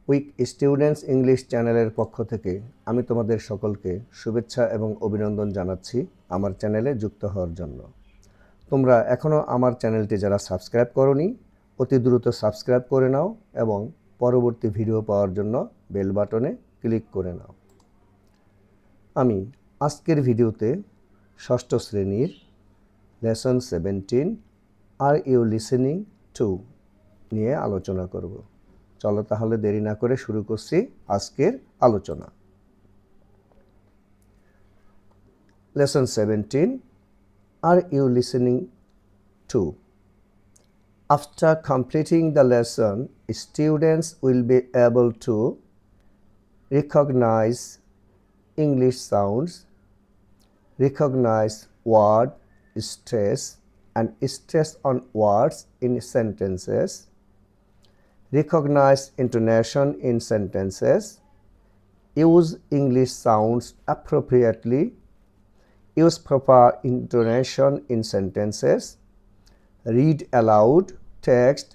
Week students English চ্যানেলের পক্ষ থেকে আমি তোমাদের সকলকে শুভেচ্ছা এবং অভিনন্দন জানাচ্ছি আমার চ্যানেলে যুক্ত হওয়ার জন্য। তোমরা এখনও আমার চ্যানেলটি যারা সাবস্ক্রাইব করোনি অতি দ্রুত সাবস্ক্রাইব করে নাও এবং পরবর্তী ভিডিও পাওয়ার জন্য বেল বাটনে ক্লিক করে নাও। আমি আজকের ভিডিওতে ষষ্ঠ শ্রেণীর lesson 17 are you listening to নিয়ে আলোচনা করব। চলো তাহলে দেরি না করে শুরু করছি আজকের আলোচনা। Lesson 17 Are you listening to? After completing the lesson, students will be able to recognize English sounds, recognize word stress and stress on words in sentences, recognize intonation in sentences, use English sounds appropriately, use proper intonation in sentences, read aloud text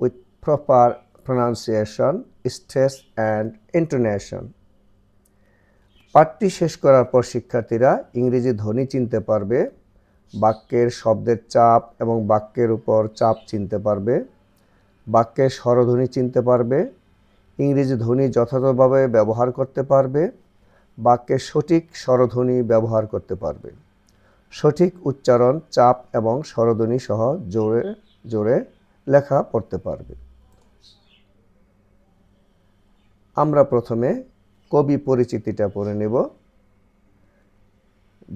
with proper pronunciation, stress and intonation. পাঠটি শেষ করার পর শিক্ষার্থীরা ইংরেজি ধ্বনি চিনতে পারবে, বাক্যের শব্দের চাপ এবং বাক্যের উপর চাপ চিনতে পারবে, বাক্যের স্বরধ্বনি চিনতে পারবে, ইংরেজি ধ্বনি যথাযথভাবে ব্যবহার করতে পারবে, বাক্যের সঠিক স্বরধ্বনি ব্যবহার করতে পারবে, সঠিক উচ্চারণ, চাপ এবং স্বরধ্বনি সহ জোরে জোরে লেখা পড়তে পারবে। আমরা প্রথমে কবি পরিচিতিটা পড়ে নেব।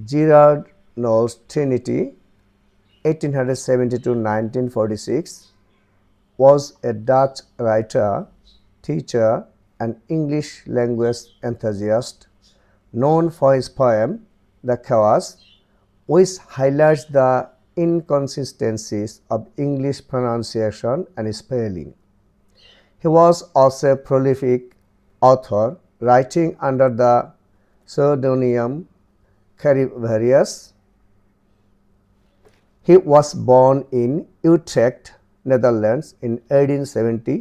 জিরার্ড Knowles Trinity 1870-1946 was a Dutch writer, teacher and English language enthusiast known for his poem The Chaos, which highlights the inconsistencies of English pronunciation and spelling. He was also a prolific author, writing under the pseudonym Carivarius. He was born in Utrecht, Netherlands in 1870.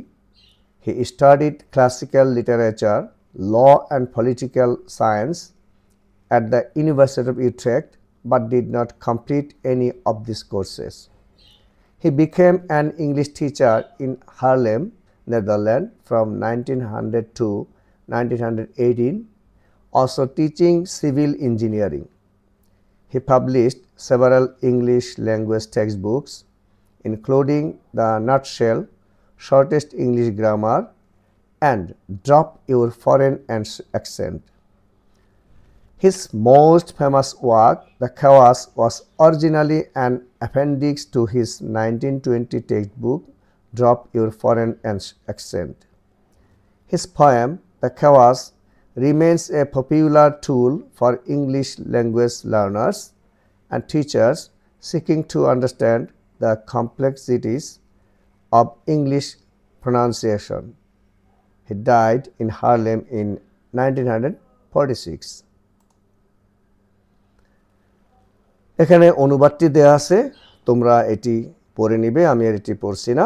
He studied classical literature, law and political science at the University of Utrecht but did not complete any of these courses. He became an English teacher in Haarlem, Netherlands from 1900 to 1918, also teaching civil engineering. He published several English language textbooks, including The Nutshell, Shortest English Grammar, and Drop Your Foreign Accent. His most famous work, The Chaos, was originally an appendix to his 1920 textbook, Drop Your Foreign Accent. His poem, The Chaos, remains a popular tool for English language learners and teachers seeking to understand the complexities of English pronunciation. He died in Haarlem in 1946. এখানে অনুবাদটি দেয়া আছে, তোমরা এটি পড়ে নিবে, আমি আর এটি পড়ছি না।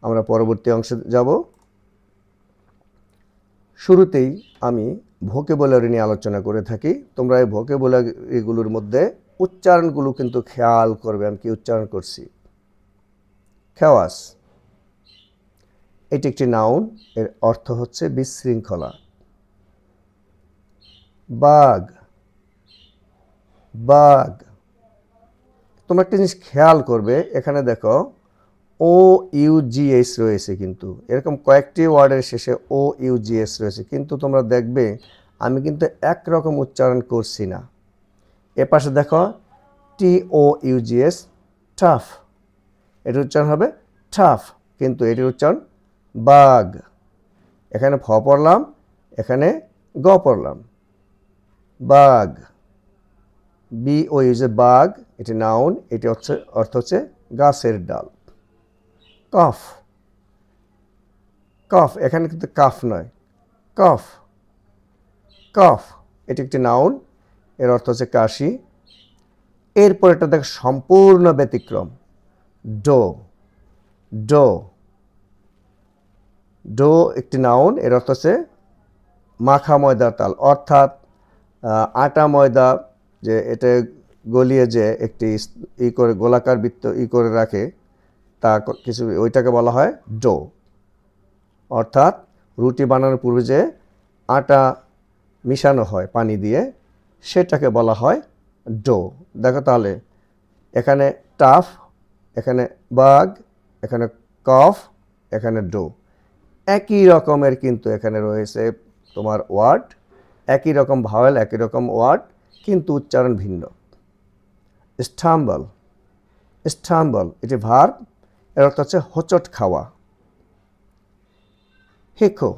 আমরা পরবর্তী অংশে যাব। শুরুতেই আমি ভোকাবুলারি নিয়ে আলোচনা করে থাকি। তোমরা এই ভোকাবুলারিগুলোর মধ্যে উচ্চারণগুলো কিন্তু খেয়াল করবে আমি কি উচ্চারণ করছি। খেওয়াস, এটি একটি নাউন, এর অর্থ হচ্ছে বিশৃঙ্খলা। বাগ, বাগ, তোমরা একটা জিনিস খেয়াল করবে, এখানে দেখো OUGS রয়েছে, কিন্তু এরকম কয়েকটি ওয়ার্ডের শেষে OUGS রয়েছে, কিন্তু তোমরা দেখবে আমি কিন্তু একরকম উচ্চারণ করছি না। এ পাশে দেখো TOUGS, টাফ, এটির উচ্চারণ হবে টাফ, কিন্তু এটির উচ্চারণ বাগ। এখানে ফ পড়লাম, এখানে গ পড়লাম, বাগ, BOUG, বাগ, এটি নাউন, এটি অর্থ হচ্ছে গাছের ডাল। কফ, কফ, এখানে কিন্তু কাফ নয়, কফ, কফ, এটি একটি নাউন, এর অর্থ হচ্ছে কাশি। এরপর এটা দেখ সম্পূর্ণ ব্যতিক্রম, ডো, ডো, ডো একটি নাউন, এর অর্থ হচ্ছে মাখা ময়দার তাল, অর্থাৎ আটা ময়দা যে এটা গলিয়ে যে একটি ই করে গোলাকার বৃত্ত করে রাখে তা কিছু, ওইটাকে বলা হয় ডো। অর্থাৎ রুটি বানানোর পূর্বে যে আটা মিশানো হয় পানি দিয়ে, সেটাকে বলা হয় ডো। দেখো তাহলে এখানে টাফ, এখানে বাগ, এখানে কফ, এখানে ডো, একই রকমের কিন্তু এখানে রয়েছে তোমার ওয়ার্ড, একই রকম ভাওয়েল, একই রকম ওয়ার্ড, কিন্তু উচ্চারণ ভিন্ন। স্টাম্বল, স্টাম্বল এটি ভার্ব, এর অর্থ হচ্ছে হোঁচট খাওয়া। হেকো,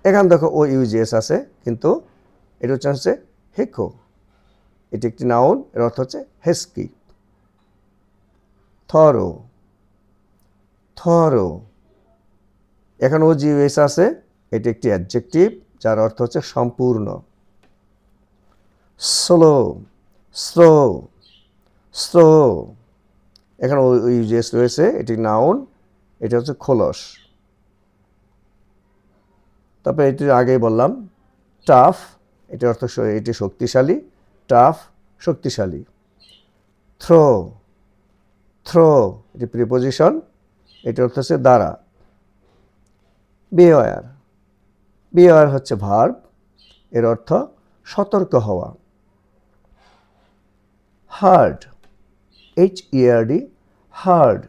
এখানে দেখো ও ইউজিএস আছে, কিন্তু এটা হচ্ছে হেকো, এটি একটি নাউন, এর অর্থ হচ্ছে হেস্কি। থরো, থরো, এখানে ও জিএস আছে, এটি একটি অ্যাডজেক্টিভ যার অর্থ হচ্ছে সম্পূর্ণ। স্লো, স্লো, স্লো, এখানে ও ইউজিএস রয়েছে, এটি নাউন, এটা হচ্ছে খোলস। তারপরে এটির আগেই বললাম টাফ, এটির অর্থ এটি শক্তিশালী, টাফ শক্তিশালী। থ্রো, থ্রো এটি প্রিপোজিশন, এটির অর্থ হচ্ছে দ্বারা। বিওয়ার, বিওয়ার হচ্ছে ভার্ব, এর অর্থ সতর্ক হওয়া। হার্ড, HERD, হার্ড,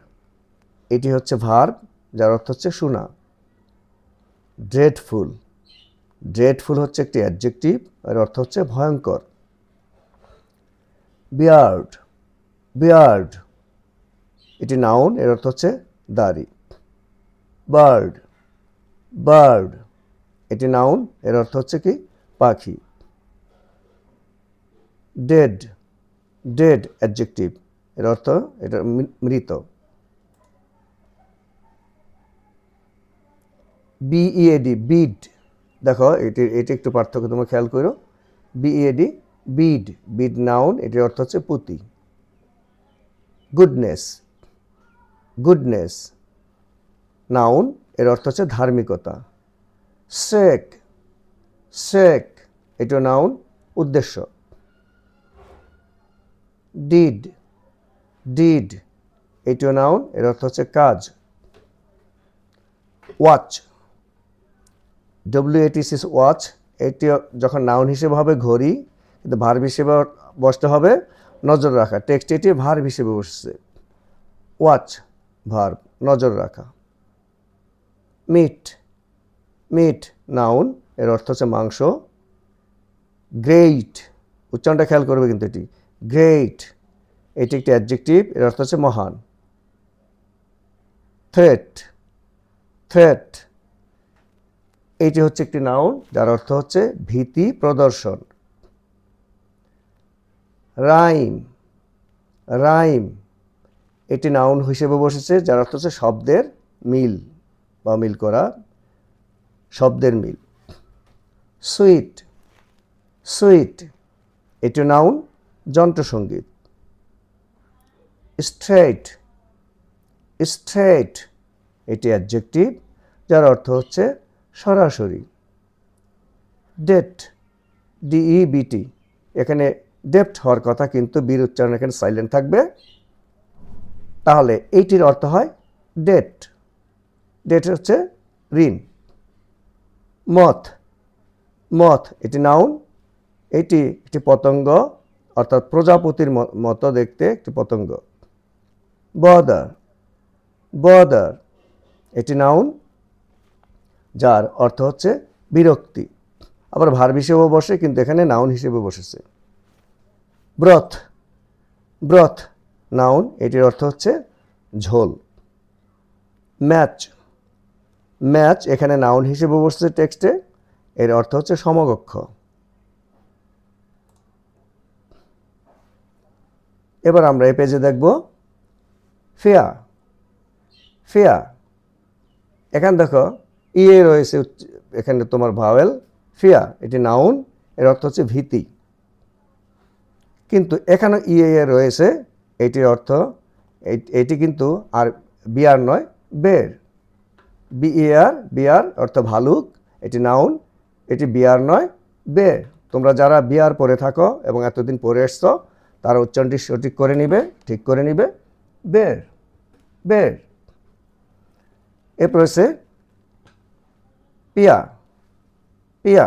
এটি হচ্ছে ভার্ব যার অর্থ হচ্ছে শোনা। ড্রেডফুল, ড্রেডফুল হচ্ছে একটি অ্যাডজেক্টিভ, এর অর্থ হচ্ছে ভয়ঙ্কর। বিয়ার্ড, বিয়ার্ড এটি নাউন, এর অর্থ হচ্ছে দাড়ি। বার্ড, বার্ড এটি নাউন, এর অর্থ হচ্ছে কি পাখি। ডেড, ডেড অ্যাডজেক্টিভ, এর অর্থ এটা মৃত। BEAD, বিড, দেখো এটি একটু পার্থক্য তোমরা খেয়াল করো। BEAD, বিড, বিড নাউন, এটির অর্থ হচ্ছে পুঁতি। গুডনেস, গুডনেস নাউন, এর অর্থ হচ্ছে ধার্মিকতা। শেক, শেক এটিও নাউন, উদ্দেশ্য। ডিড, ডিড এটিও নাউন, এর অর্থ হচ্ছে কাজ। ওয়াচ, WATC ওয়াচ, এটি যখন নাউন হিসেবে হবে ঘড়ি, কিন্তু ভার্ব হিসেবে বসতে হবে নজর রাখা। টেক্সট এটি ভার্ব হিসেবে বসছে। ওয়াচ ভার্ব, নজর রাখা। মিট, মিট নাউন, এর অর্থ হচ্ছে মাংস। গ্রেট, উচ্চারণটা খেয়াল করবে কিন্তু এটি গ্রেট, এটি একটি অ্যাডজেক্টিভ, এর অর্থ হচ্ছে মহান। থ্রেট, থ্রেট এটি হচ্ছে একটি নাউন যার অর্থ হচ্ছে ভীতি প্রদর্শন। রাইম, রাইম এটি নাউন হিসেবে বসেছে যার অর্থ হচ্ছে শব্দের মিল বা মিল করা, শব্দের মিল। সুইট, সুইট এটি নাউন, যন্ত্রসঙ্গীত। স্ট্রেট, স্ট্রেট এটি অ্যাডজেক্টিভ যার অর্থ হচ্ছে সরাসরি। ডেট, DEBT, এখানে ডেপ্ট হওয়ার কথা, কিন্তু বীর উচ্চারণ এখানে সাইলেন্ট থাকবে, তাহলে এইটির অর্থ হয় ডেট, ডেট হচ্ছে ঋণ। মথ, মথ এটি নাউন, এটি একটি পতঙ্গ, অর্থাৎ প্রজাপতির মতো দেখতে একটি পতঙ্গ। বদার, বদার এটি নাউন যার অর্থ হচ্ছে বিরক্তি, আবার ভার্ব হিসেবেও বসে, কিন্তু এখানে নাউন হিসেবে বসেছে। ব্রথ, ব্রথ নাউন, এটির অর্থ হচ্ছে ঝোল। ম্যাচ, ম্যাচ এখানে নাউন হিসেবে বসছে টেক্সটে, এর অর্থ হচ্ছে সমকক্ষ। এবার আমরা এই পেজে দেখব ফেয়ার, ফেয়ার, এখানে দেখো ইয়ে রয়েছে, এখানে তোমার ভাওয়েল। ফিয়ার এটি নাউন, এর অর্থ হচ্ছে ভীতি, কিন্তু এখানে ইয়ে রয়েছে, এটির অর্থ এটি কিন্তু আর বিয়ার নয়, বের। বিয়ার অর্থ ভালুক, এটি নাউন, এটি বিয়ার নয়, বের। তোমরা যারা বিয়ার পড়ে থাকো এবং এতদিন পড়ে এসছো তারা উচ্চারণটি সঠিক করে নিবে, ঠিক করে নিবে। বের, বের। এরপর হচ্ছে পিয়া, পিয়া,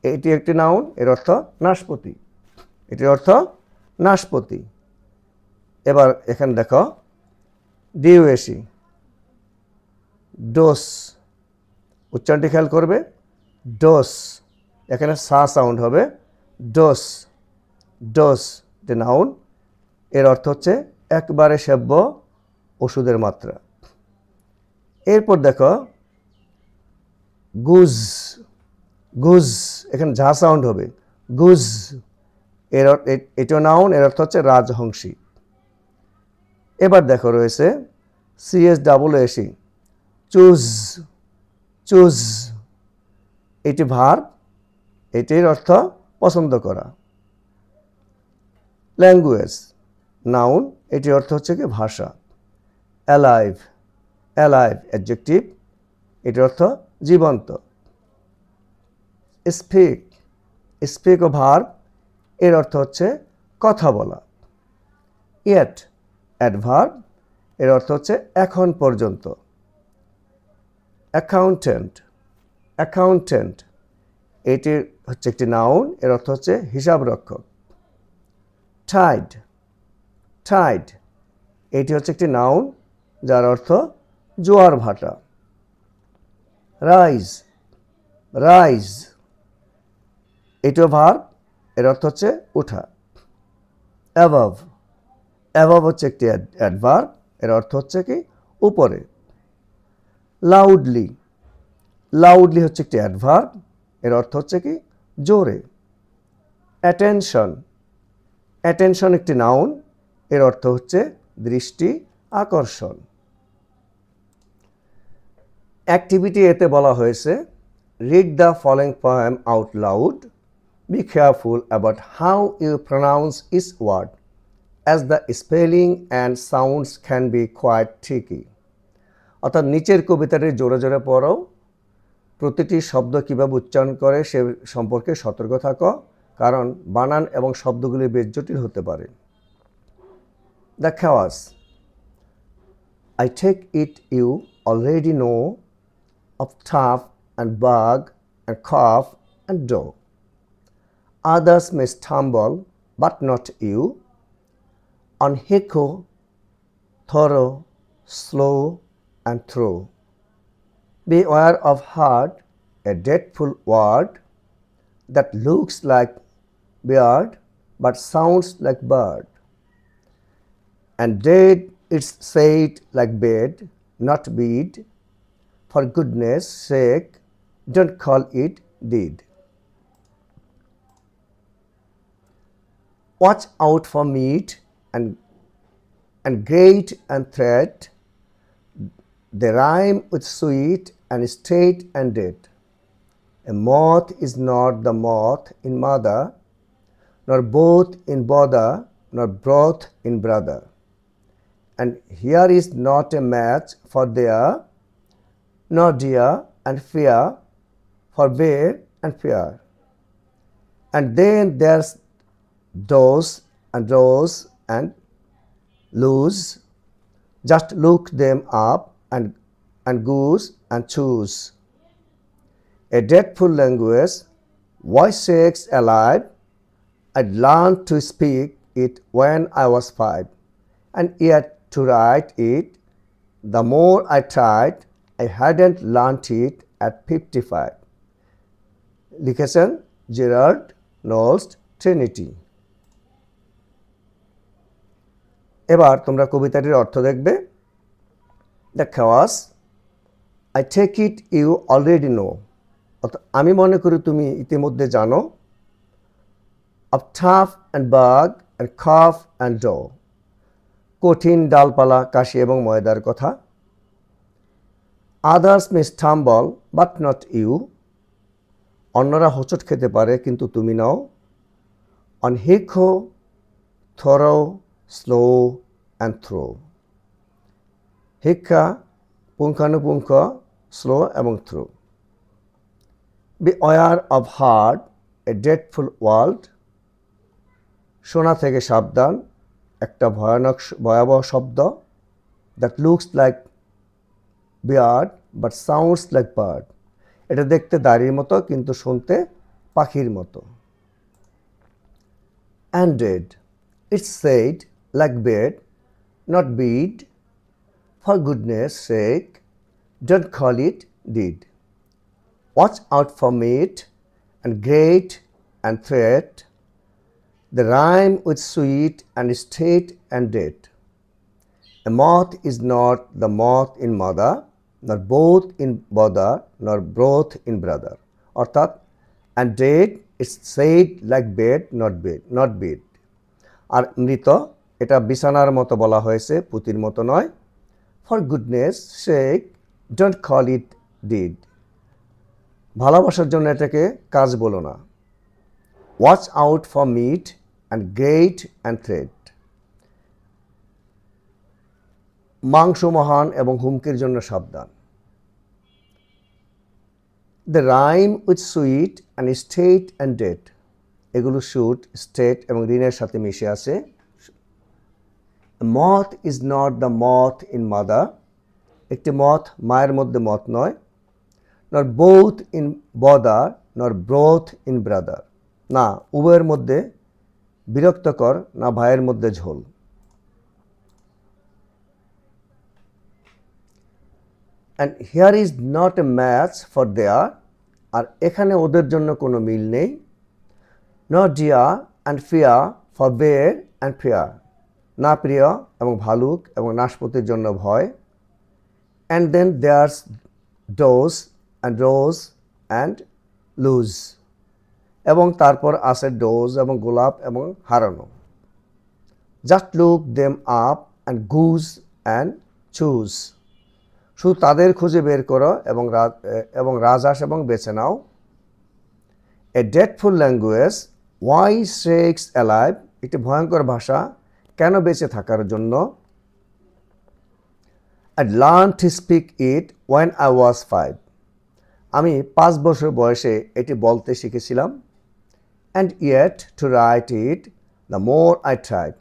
এটি একটি নাউন, এর অর্থ নাশপতি, এটির অর্থ নাশপতি। এবার এখানে দেখো ডিউএসি, ডোস, উচ্চারণটি খেয়াল করবে, ডোস, এখানে সা সাউন্ড হবে, ডোস, ডোস, এটি নাউন, এর অর্থ হচ্ছে একবারে সেব্য ওষুধের মাত্রা। এরপর দেখো গুজ, গুজ, এখানে ঝা সাউন্ড হবে, গুজ, এর এটিও নাউন, এর অর্থ হচ্ছে রাজহংসী। এবার দেখো রয়েছে CHEESE, চুজ, চুজ, এটি ভার্ব, এটির অর্থ পছন্দ করা। ল্যাঙ্গুয়েজ, নাউন, এটির অর্থ হচ্ছে কি ভাষা। অ্যালাইভ, অ্যালাইভ, অ্যাডজেক্টিভ, এটির অর্থ জীবন্ত। স্পিক, স্পিক ও ভার্ব, এর অর্থ হচ্ছে কথা বলা। ইয়েট, অ্যাডভার্ব, এর অর্থ হচ্ছে এখন পর্যন্ত। অ্যাকাউন্টেন্ট, অ্যাকাউন্টেন্ট, এটি হচ্ছে একটি নাউন, এর অর্থ হচ্ছে হিসাব রক্ষক। টাইড, টাইড, এটি হচ্ছে একটি নাউন যার অর্থ জোয়ার ভাটা। রাইজ, রাইজ, এটিও ভার্ব, এর অর্থ হচ্ছে ওঠা। অ্যাবভ, অ্যাবভ হচ্ছে একটি অ্যাডভার্ব, এর অর্থ হচ্ছে কি উপরে। লাউডলি, লাউডলি হচ্ছে একটি অ্যাডভার্ব, এর অর্থ হচ্ছে কি জোরে। অ্যাটেনশন, অ্যাটেনশন একটি নাউন, এর অর্থ হচ্ছে দৃষ্টি আকর্ষণ। অ্যাক্টিভিটি এতে বলা হয়েছে read the following poem out loud, be careful about how you pronounce each word as the spelling and sounds can be quite tricky. অর্থাৎ নিচের কবিতাটি জোরে জোরে পড়ো, প্রতিটি শব্দ কীভাবে উচ্চারণ করে সে সম্পর্কে সতর্ক থাকো, কারণ বানান এবং শব্দগুলি বেশ জটিল হতে পারে। The chaos, I take it you already know of tough and bug and cough and dough. Others may stumble, but not you. On hiccough, thorough, slow, and through. Beware of hard, a dreadful word that looks like beard but sounds like bird. And dead it's said like bed, not bead. For goodness sake, don't call it deed. Watch out for meat and great and threat. They rhyme with sweet and straight and dead. A moth is not the moth in mother, nor both in bother, nor broth in brother. And here is not a match for there, nor dear and fear, for bear and fear. And then there's those and rose and lose, just look them up and goose and choose. A dreadful language, voice shakes alive. I'd learned to speak it when I was 5, and yet to write it, the more I tried, I hadn't learnt it at 55. লিখেছেন Gerard Knowles Trinity. এবার তোমরা কবিতাটির অর্থ দেখবে। The chaos, I take it you already know, অর্থাৎ আমি মনে করি তুমি ইতিমধ্যে জানো। Of tough and bough and cough and dough, কঠিন ডালপালা, কাশি এবং ময়দার কথা। Others may stumble but not you, অন্যরা হোঁচট খেতে পারে কিন্তু তুমি নাও। On hiccough, thorough, slough and through, হিক্কা পুঙ্খানুপুঙ্খ, স্লো এবং through. Beware of heard, a dreadful word. শোনা থেকে সাবধান, একটা ভয়াবহ শব্দ। That looks like beard but sounds like bird. এটা দেখতে দাড়ির মতো কিন্তু শুনতে পাখির মতো। And dead, it's said like bed, not bead. For goodness sake, don't call it deed. Watch out for meat and great and threat. The rhyme with sweet and state and dead. A moth is not the moth in mother, nor both in bother, nor broth in brother. অর্থাৎ and dead is said like bed, not bed. আর মৃত, এটা বিছানার মতো বলা হয়েছে, পুতির মতো নয়। For goodness sake, don't call it deed. ভালোবাসার জন্য এটাকে কাজ বলো না। Watch out for meat and great and threat. মাংস মহান এবং হুমকির জন্য সাবধান। The rhyme with sweet and state and dead. এগুলো শুট, স্টেট এবং ঋণের সাথে মিশে আছে। Moth is not the moth in mother. একটি মথ মায়ের মধ্যে মথ নয়। Nor both in bother, nor broth in brother. না উভয়ের মধ্যে বিরক্তকর, না ভাইয়ের মধ্যে ঝোল। And here is not a match for there. আর এখানে ওদের জন্য কোনো মিল নেই। Not dear and fear for bear and fear. না প্রিয় এবং ভালুক এবং নাশপতির জন্য ভয়। And then there's doze and rose and lose. এবং তারপর আছে ডোজ এবং গোলাপ এবং হারানো। Just look them up and goose and choose. শুধু তাদের খুঁজে বের করো এবং রাজহাঁস এবং বেছে নাও। A dreadful language, why shakes alive. একটি ভয়ঙ্কর ভাষা, কেন বেঁচে থাকার জন্য। I learned to speak it when I was 5. আমি 5 বছর বয়সে এটি বলতে শিখেছিলাম। And yet to write it, the more I tried.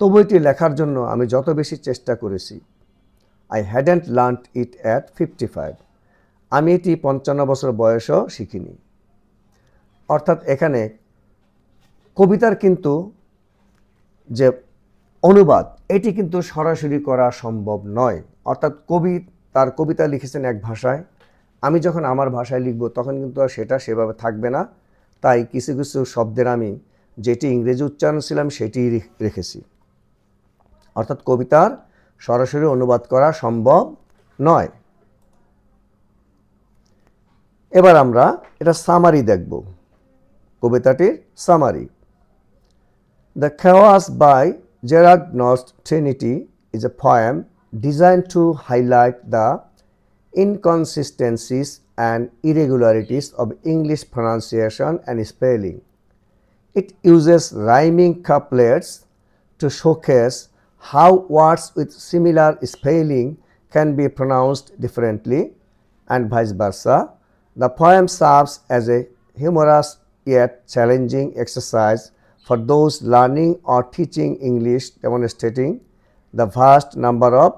তবু এটি লেখার জন্য আমি যত বেশি চেষ্টা করেছি। I hadn't learned it at 55. আমি এটি 55 বছর বয়সেও শিখিনি। অর্থাৎ এখানে কবিতার কিন্তু যে অনুবাদ, এটি কিন্তু সরাসরি করা সম্ভব নয়। অর্থাৎ কবি তার কবিতা লিখেছেন এক ভাষায়, আমি যখন আমার ভাষায় লিখব তখন কিন্তু আর সেটা সেভাবে থাকবে না। তাই কিছু কিছু শব্দের আমি যেটি ইংরেজি উচ্চারণ ছিলাম সেটি রেখেছি। অর্থাৎ কবিতার সরাসরি অনুবাদ করা সম্ভব নয়। এবার আমরা এটা সামারি দেখব, কবিতাটির summary. The Chaos by Gerard Nost Trinity is a poem designed to highlight the inconsistencies and irregularities of English pronunciation and spelling. It uses rhyming couplets to showcase how words with similar spelling can be pronounced differently and vice versa. The poem serves as a humorous yet challenging exercise for those learning or teaching English, demonstrating the vast number of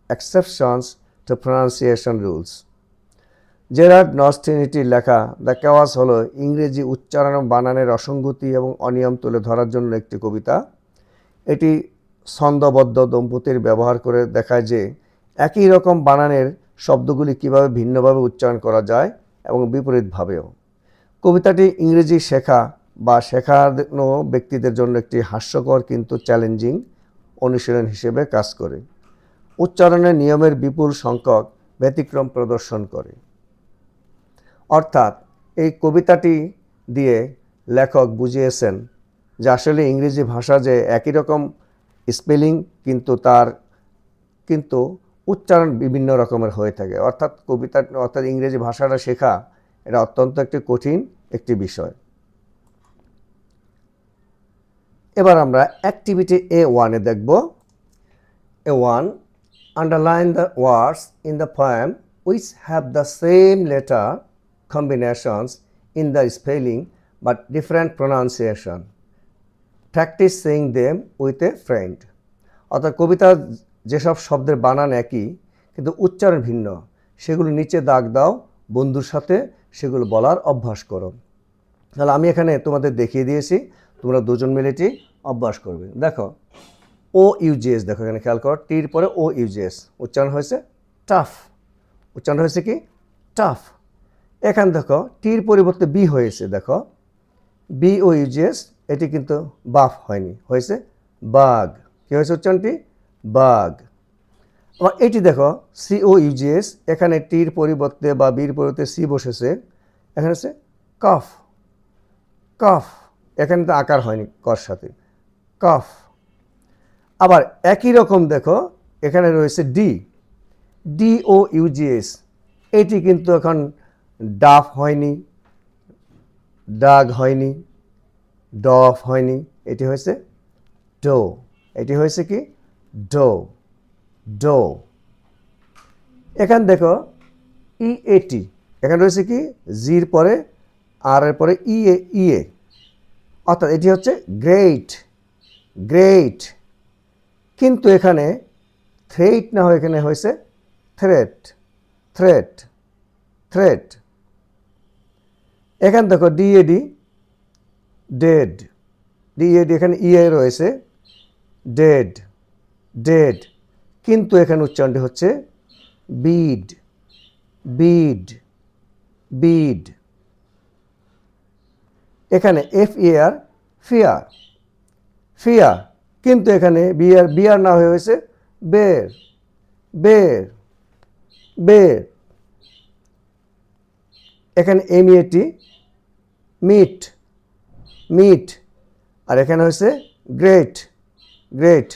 exceptions to pronunciation rules. Gerard Nolst ট্রিনিটির লেখা the chaos হলো ইংরেজি উচ্চারণ ও বানানের অসঙ্গতি এবং অনিয়ম তুলে ধরার জন্য একটি কবিতা। এটি ছন্দবদ্ধ দম্পতির ব্যবহার করে দেখায় যে একই রকম বানানের শব্দগুলি কিভাবে ভিন্নভাবে উচ্চারণ করা যায় এবং বিপরীতভাবেও। কবিতাটি ইংরেজি শেখা বা শেখানো ব্যক্তিদের জন্য একটি হাস্যকর কিন্তু চ্যালেঞ্জিং অনুশীলন হিসেবে কাজ করে। উচ্চারণের নিয়মের বিপুল সংখ্যক ব্যতিক্রম প্রদর্শন করে। অর্থাৎ এই কবিতাটি দিয়ে লেখক বুঝিয়েছেন যে আসলে ইংরেজি ভাষা যে একই রকম স্পেলিং কিন্তু উচ্চারণ বিভিন্ন রকমের হয়ে থাকে। অর্থাৎ ইংরেজি ভাষাটা শেখা এটা অত্যন্ত একটি কঠিন একটি বিষয়। এবার আমরা অ্যাক্টিভিটি A1 দেখব। A1, Underline the words in the poem which have the same letter combinations in the spelling but different pronunciation. Practice saying them with a friend. অর্থাৎ কবিতার যেসব শব্দের বানান একই কিন্তু উচ্চারণ ভিন্ন সেগুলো নিচে দাগ দাও, বন্ধুর সাথে সেগুলো বলার অভ্যাস করো। তাহলে আমি এখানে তোমাদের দেখিয়ে দিয়েছি, তোমরা দুজন মিলে এটি অভ্যাস করবে। দেখো ও ইউজিএস, দেখো এখানে খেয়াল করো, টির পরে ও ইউজিএস উচ্চারণ হয়েছে টাফ, উচ্চারণ হয়েছে কি টাফ। এখানে দেখো টির পরিবর্তে বি হয়েছে, দেখো বি ও ইউজিএস, এটি কিন্তু বাফ হয়নি, হয়েছে বাগ। কি হয়েছে উচ্চারণটি বাগ। আবার এটি দেখো সি ও ইউজিএস, এখানে টির পরিবর্তে বা বির পরিবর্তে সি বসেছে, এখানে হচ্ছে কফ, কফ, এখানে তো আকার হয়নি কর সাথে, কফ। আবার একই রকম দেখো এখানে রয়েছে ডি, ডি ও ইউজিএস, এটি কিন্তু এখন ডাফ হয়নি, ডাগ হয়নি, ডফ হয়নি, এটি হয়েছে ডো, এটি হয়েছে কি ডো, ডো। এখানে দেখো ইএটি, এখানে রয়েছে কি জির পরে আর এর পরে ইএ, ইএ, অর্থাৎ এটি হচ্ছে গ্রেট, গ্রেট। কিন্তু এখানে থ্রেট না হয়ে এখানে হয়েছে থ্রেট, থ্রেট, থ্রেট। এখানে দেখো ডিএডি, ডেড, ডিএডি, এখানে ইএ রয়েছে ডেড, ডেড, কিন্তু এখানে উচ্চারণটি হচ্ছে বিড, বিড, বিড। এখানে এফ ইয়ার ফিয়ার, ফিয়ার, কিন্তু এখানে বিয়ার, বিয়ার না হয়ে হয়েছে বের, বের, বের। এখানে এমইএটি মিট, মিট, আর এখানে হয়েছে গ্রেট, গ্রেট।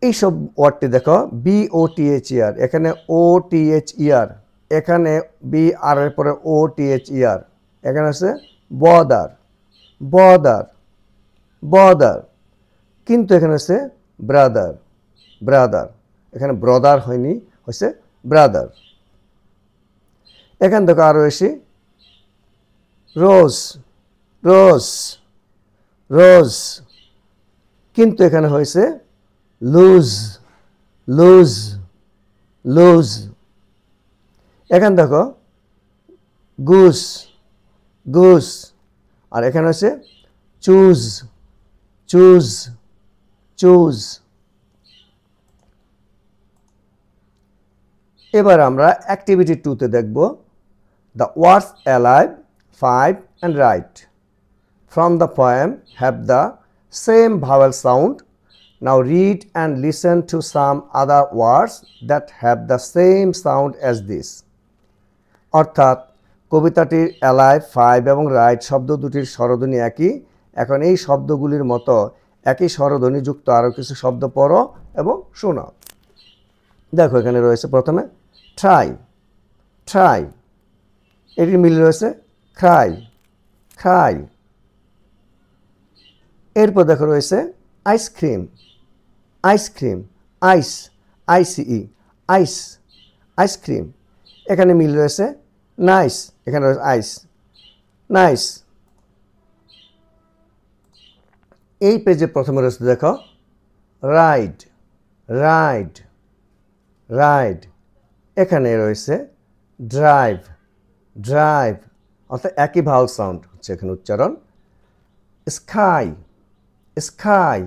এইসব ওয়ার্ডটি দেখো বি ও টিএইচ ইয়ার, এখানে ও টিএইচ ইয়ার, এখানে বি আর এর পরে ও টিএইচ ইয়ার, এখানে হচ্ছে বদার, বদার, বদার, কিন্তু এখানে হচ্ছে ব্রাদার, ব্রাদার, এখানে ব্রদার হয়নি, হচ্ছে ব্রাদার। এখানে দেখো আরও এসে রোজ, রোজ, রোজ, কিন্তু এখানে হয়েছে লুজ, লুজ, লুজ। এখানে দেখো গুস, গুস, আর এখানে হচ্ছে চুজ, চুজ, চুজ। এবার আমরা অ্যাক্টিভিটি 2তে দেখব the words alive, five and right from the poem have the same vowel sound. Now read and listen to some other words that have the same sound as this. অর্থাৎ কবিতাটির alive, five এবং right শব্দ দুটির স্বরধ্বনি একই। এখন এই শব্দগুলির মতো একই স্বরধ্বনি যুক্ত আরও কিছু শব্দ পড়ো এবং শোনো। দেখো এখানে রয়েছে প্রথমে ট্রাই, ট্রাই, এটির মিল রয়েছে ক্রাই, ক্রাই। এরপর দেখো রয়েছে আইসক্রিম, আইসক্রিম, আইস, আইসিই, আইস, আইসক্রিম। এখানে মিল রয়েছে নাইস, এখানে রয়েছে আইস, নাইস। এই পেজে প্রথমে রয়েছে দেখো রাইড, রাইড, রাইড। এখানে রয়েছে ড্রাইভ, ড্রাইভ, অর্থাৎ একই ভাওয়াল সাউন্ড হচ্ছে এখানে উচ্চারণ। স্কাই, স্কাই,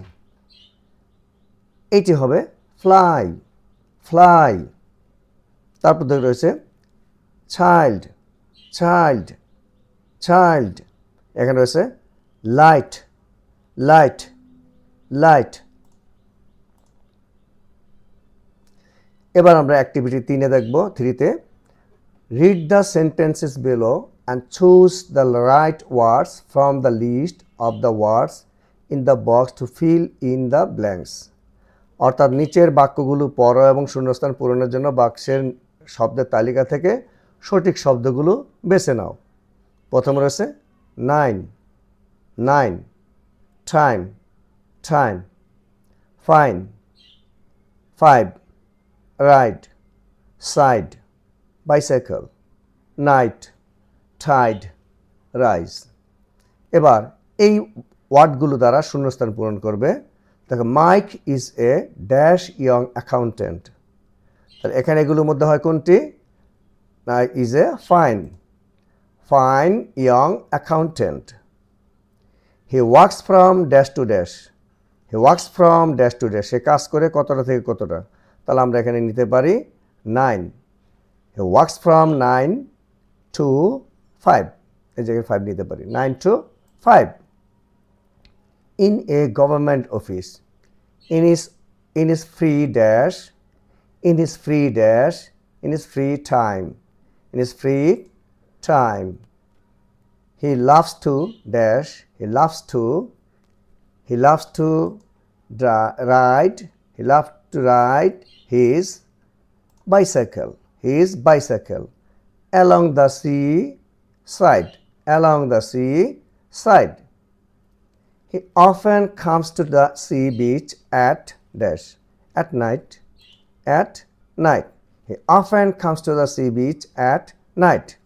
এইটি হবে ফ্লাই, ফ্লাই। তারপর দেখে রয়েছে চাইল্ড, চাইল্ড, চাইল্ড। এখানে রয়েছে লাইট, লাইট, লাইট। এবার আমরা অ্যাক্টিভিটি 3-এ দেখব, 3-তে read the sentences below and choose the right words from the list of the words in the box to fill in the blanks. অর্থাৎ নিচের বাক্যগুলো পড়ো এবং শূন্যস্থান পূরণের জন্য বাক্সের শব্দের তালিকা থেকে সঠিক শব্দগুলো বেছে নাও। প্রথমে রয়েছে nine, nine, time, time, fine, 5 ride side bicycle night tide rise এবার এই ওয়ার্ডগুলো দ্বারা শূন্যস্থান পূরণ করবে দেখো Mike is a dash young accountant তাহলে এখানে এগুলোর মধ্যে হয় কোনটি না is a fine young accountant he works from dash to dash he works from dash to dash সে কাজ করে কতটা থেকে কতটা তাহলে আমরা এখানে নিতে পারি 9 হি ওয়ার্কস ফ্রম 9 to 5 এই জায়গায় 5 নিতে পারি 9 to 5 in a government office in his free dash in his free dash in his free time he loves to dash he loves to ride his bicycle along the seaside he often comes to the sea beach at dash at night he often comes to the sea beach at night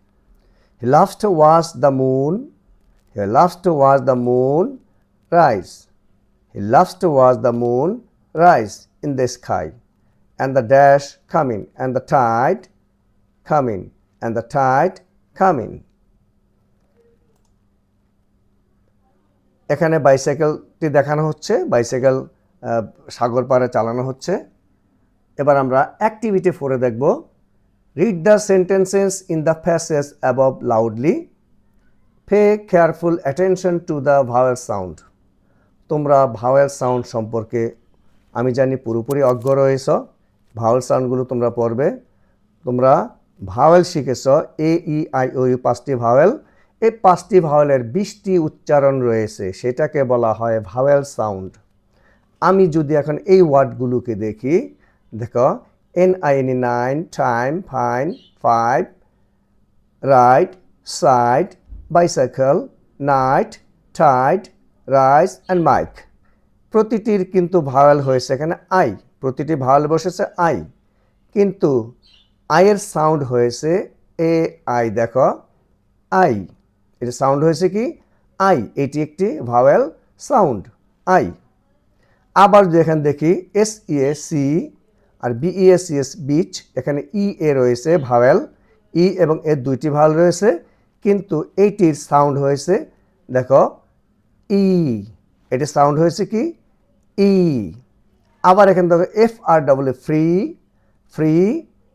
he loves to watch the moon rise in the sky and the dash coming and the tide coming এখানে বাইসাইকেলটি দেখানো হচ্ছে bicycle সাগর পাড়ে চালানো হচ্ছে এবার আমরা activity 4 এ দেখব read the sentences in the passage above loudly pay careful attention to the vowel sound তোমরা ভাওয়েল সাউন্ড সম্পর্কে আমি জানি পুরোপুরি অজ্ঞ রয়েছ ভাওয়েল সাউন্ডগুলো তোমরা পড়বে তোমরা ভাওয়েল শিখেছ A E I O U 5টি ভাওয়েল এই 5টি ভাওয়েলের 20টি উচ্চারণ রয়েছে সেটাকে বলা হয় ভাওয়েল সাউন্ড আমি যদি এখন এই ওয়ার্ডগুলোকে দেখি দেখো NIN 9 time fine 5 ride side bicycle night tide rise and mic প্রতিটির কিন্তু ভাওয়েল হয়েছে এখানে আই প্রতিটি ভাওয়েল বসেছে আই কিন্তু আইয়ের সাউন্ড হয়েছে এ আই দেখো আই এটা সাউন্ড হয়েছে কি আই এটি একটি ভাওয়েল সাউন্ড আই আবার যদি এখানে দেখি SEAC আর BEACS বিচ এখানে EA রয়েছে ভাওয়েল ই এবং এর দুইটি ভাওয়েল রয়েছে কিন্তু এইটির সাউন্ড হয়েছে দেখো ই এটি সাউন্ড হয়েছে কি ই আবার এখানে দেখো FRW ফ্রি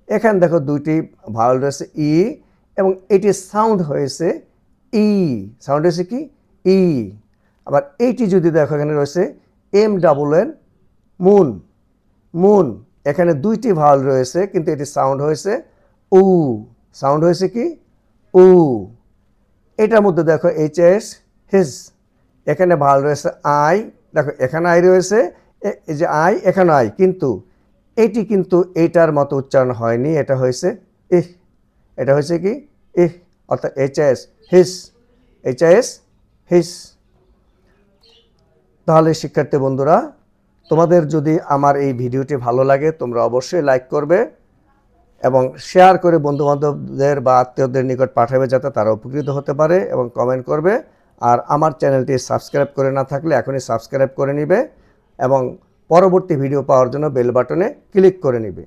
এখানে দেখো দুইটি ভাওয়েল রয়েছে ই এবং এটির সাউন্ড হয়েছে ই সাউন্ড হয়েছে কি ই আবার এইটি যদি দেখো এখানে রয়েছে MWN মুন এখানে দুইটি ভাওয়েল রয়েছে কিন্তু এটি সাউন্ড হয়েছে উ সাউন্ড হয়েছে কি উ এটার মধ্যে দেখো HS হিজ এখানে ভাওয়েল রয়েছে আই দেখো এখানে আই রয়েছে এই যে আই এখানে আই কিন্তু এটি কিন্তু এইটার মতো উচ্চারণ হয়নি এটা হয়েছে ইহ এটা হয়েছে কি ইহ অর্থাৎ HS হিজ তাহলে শিক্ষার্থী বন্ধুরা তোমাদের যদি আমার এই ভিডিওটি ভালো লাগে তোমরা অবশ্যই লাইক করবে এবং শেয়ার করে বন্ধুবান্ধবদের বা আত্মীয়দের নিকট পাঠাবে যাতে তারা উপকৃত হতে পারে এবং কমেন্ট করবে আর আমার চ্যানেলটি সাবস্ক্রাইব করে না থাকলে এখনই সাবস্ক্রাইব করে নিবে এবং পরবর্তী ভিডিও পাওয়ার জন্য বেল বাটনে ক্লিক করে নিবে